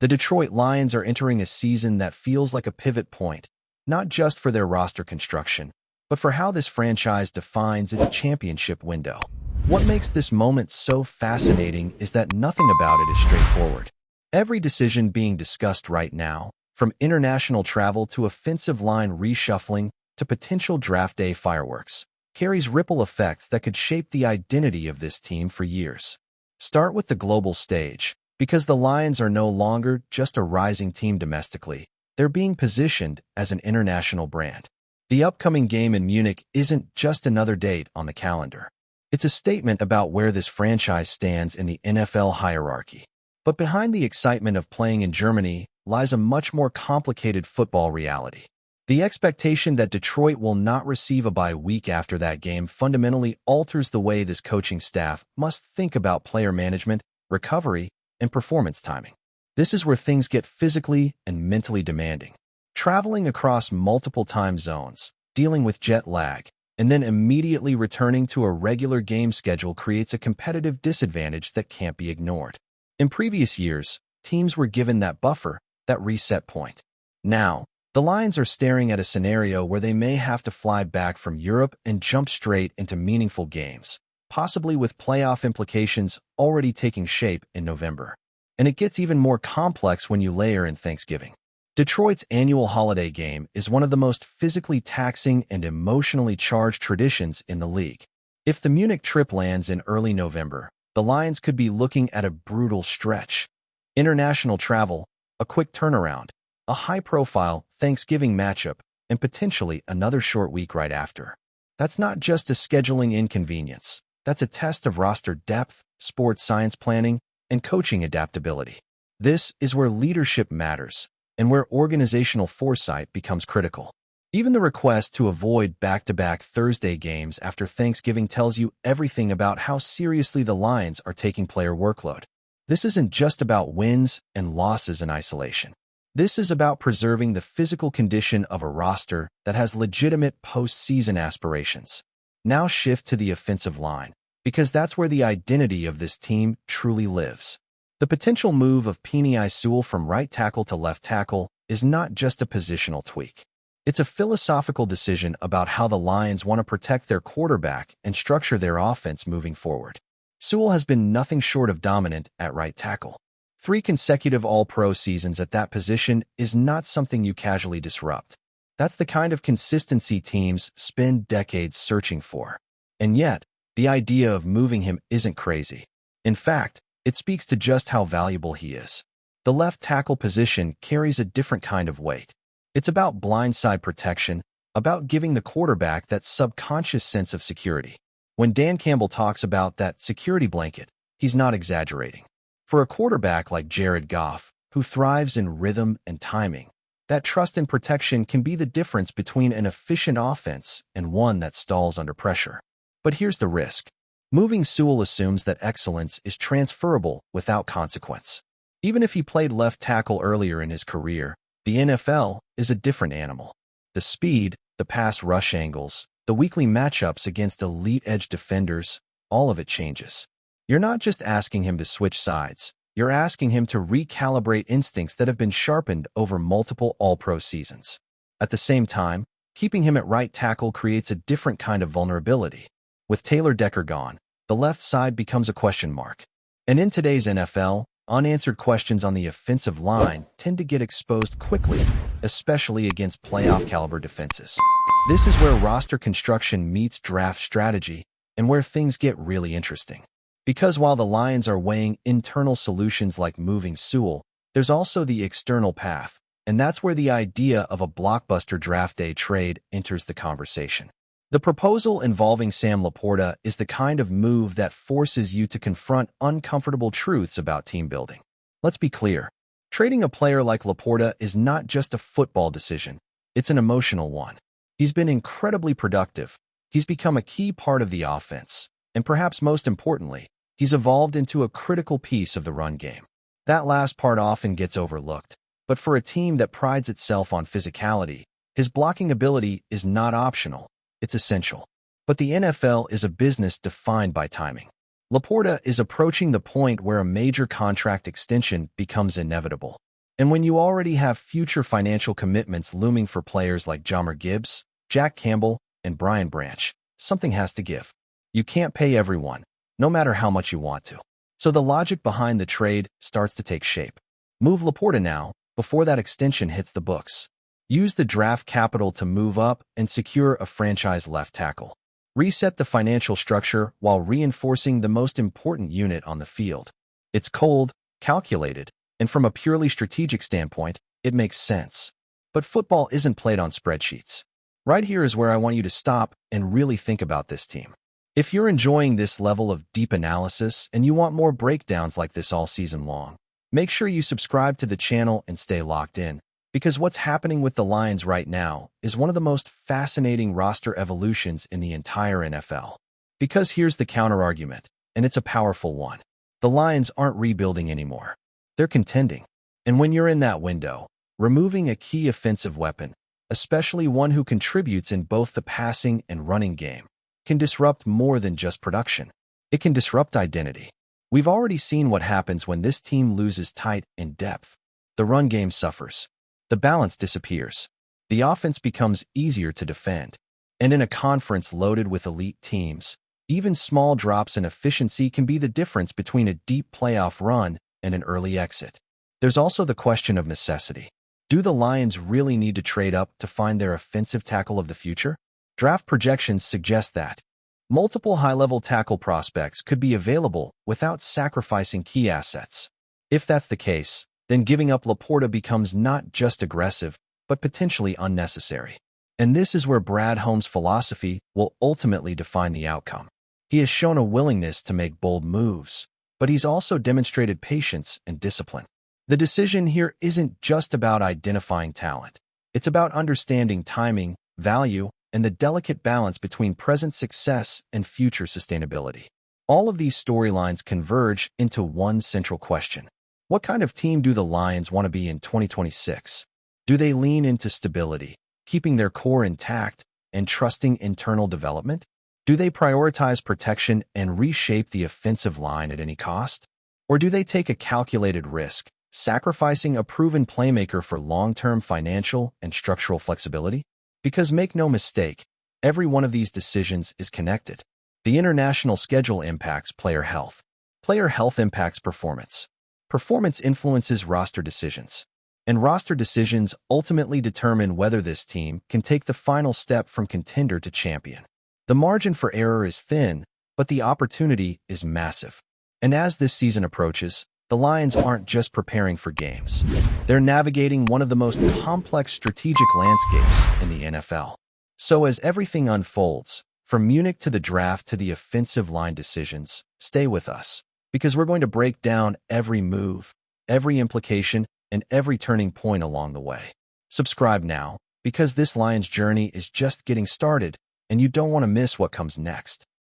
The Detroit Lions are entering a season that feels like a pivot point, not just for their roster construction, but for how this franchise defines its championship window. What makes this moment so fascinating is that nothing about it is straightforward. Every decision being discussed right now, from international travel to offensive line reshuffling to potential draft day fireworks, carries ripple effects that could shape the identity of this team for years. Start with the global stage, because the Lions are no longer just a rising team domestically. They're being positioned as an international brand. The upcoming game in Munich isn't just another date on the calendar. It's a statement about where this franchise stands in the NFL hierarchy. But behind the excitement of playing in Germany lies a much more complicated football reality. The expectation that Detroit will not receive a bye week after that game fundamentally alters the way this coaching staff must think about player management, recovery, and performance timing. This is where things get physically and mentally demanding. Traveling across multiple time zones, dealing with jet lag, and then immediately returning to a regular game schedule creates a competitive disadvantage that can't be ignored. In previous years, teams were given that buffer, that reset point. Now, the Lions are staring at a scenario where they may have to fly back from Europe and jump straight into meaningful games, possibly with playoff implications already taking shape in November. And it gets even more complex when you layer in Thanksgiving. Detroit's annual holiday game is one of the most physically taxing and emotionally charged traditions in the league. If the Munich trip lands in early November, the Lions could be looking at a brutal stretch. International travel, a quick turnaround, a high-profile Thanksgiving matchup, and potentially another short week right after. That's not just a scheduling inconvenience. That's a test of roster depth, sports science planning, and coaching adaptability. This is where leadership matters, and where organizational foresight becomes critical. Even the request to avoid back-to-back Thursday games after Thanksgiving tells you everything about how seriously the Lions are taking player workload. This isn't just about wins and losses in isolation. This is about preserving the physical condition of a roster that has legitimate postseason aspirations. Now shift to the offensive line, because that's where the identity of this team truly lives. The potential move of Penei Sewell from right tackle to left tackle is not just a positional tweak. It's a philosophical decision about how the Lions want to protect their quarterback and structure their offense moving forward. Sewell has been nothing short of dominant at right tackle. 3 consecutive All-Pro seasons at that position is not something you casually disrupt. That's the kind of consistency teams spend decades searching for. And yet, the idea of moving him isn't crazy. In fact, it speaks to just how valuable he is. The left tackle position carries a different kind of weight. It's about blindside protection, about giving the quarterback that subconscious sense of security. When Dan Campbell talks about that security blanket, he's not exaggerating. For a quarterback like Jared Goff, who thrives in rhythm and timing, that trust and protection can be the difference between an efficient offense and one that stalls under pressure. But here's the risk. Moving Sewell assumes that excellence is transferable without consequence. Even if he played left tackle earlier in his career, the NFL is a different animal. The speed, the pass rush angles, the weekly matchups against elite edge defenders, all of it changes. You're not just asking him to switch sides. You're asking him to recalibrate instincts that have been sharpened over multiple All-Pro seasons. At the same time, keeping him at right tackle creates a different kind of vulnerability. With Taylor Decker gone, the left side becomes a question mark. And in today's NFL, unanswered questions on the offensive line tend to get exposed quickly, especially against playoff-caliber defenses. This is where roster construction meets draft strategy and where things get really interesting. Because while the Lions are weighing internal solutions like moving Sewell, there's also the external path, and that's where the idea of a blockbuster draft day trade enters the conversation. The proposal involving Sam Laporta is the kind of move that forces you to confront uncomfortable truths about team building. Let's be clear. Trading a player like Laporta is not just a football decision. It's an emotional one. He's been incredibly productive. He's become a key part of the offense. And perhaps most importantly, he's evolved into a critical piece of the run game. That last part often gets overlooked. But for a team that prides itself on physicality, his blocking ability is not optional. It's essential. But the NFL is a business defined by timing. Laporta is approaching the point where a major contract extension becomes inevitable. And when you already have future financial commitments looming for players like Jahmyr Gibbs, Jack Campbell, and Brian Branch, something has to give. You can't pay everyone, no matter how much you want to. So the logic behind the trade starts to take shape. Move Laporta now, before that extension hits the books. Use the draft capital to move up and secure a franchise left tackle. Reset the financial structure while reinforcing the most important unit on the field. It's cold, calculated, and from a purely strategic standpoint, it makes sense. But football isn't played on spreadsheets. Right here is where I want you to stop and really think about this team. If you're enjoying this level of deep analysis and you want more breakdowns like this all season long, make sure you subscribe to the channel and stay locked in, because what's happening with the Lions right now is one of the most fascinating roster evolutions in the entire NFL. Because here's the counterargument, and it's a powerful one. The Lions aren't rebuilding anymore. They're contending. And when you're in that window, removing a key offensive weapon, especially one who contributes in both the passing and running game, can disrupt more than just production. It can disrupt identity. We've already seen what happens when this team loses tight and depth. The run game suffers. The balance disappears. The offense becomes easier to defend. And in a conference loaded with elite teams, even small drops in efficiency can be the difference between a deep playoff run and an early exit. There's also the question of necessity. Do the Lions really need to trade up to find their offensive tackle of the future? Draft projections suggest that multiple high-level tackle prospects could be available without sacrificing key assets. If that's the case, then giving up Laporta becomes not just aggressive, but potentially unnecessary. And this is where Brad Holmes' philosophy will ultimately define the outcome. He has shown a willingness to make bold moves, but he's also demonstrated patience and discipline. The decision here isn't just about identifying talent. It's about understanding timing, value, and the delicate balance between present success and future sustainability. All of these storylines converge into one central question. What kind of team do the Lions want to be in 2026? Do they lean into stability, keeping their core intact and trusting internal development? Do they prioritize protection and reshape the offensive line at any cost? Or do they take a calculated risk, sacrificing a proven playmaker for long-term financial and structural flexibility? Because make no mistake, every one of these decisions is connected. The international schedule impacts player health. Player health impacts performance. Performance influences roster decisions. And roster decisions ultimately determine whether this team can take the final step from contender to champion. The margin for error is thin, but the opportunity is massive. And as this season approaches, the Lions aren't just preparing for games. They're navigating one of the most complex strategic landscapes in the NFL. So as everything unfolds, from Munich to the draft to the offensive line decisions, stay with us, because we're going to break down every move, every implication, and every turning point along the way. Subscribe now, because this Lions journey is just getting started, and you don't want to miss what comes next.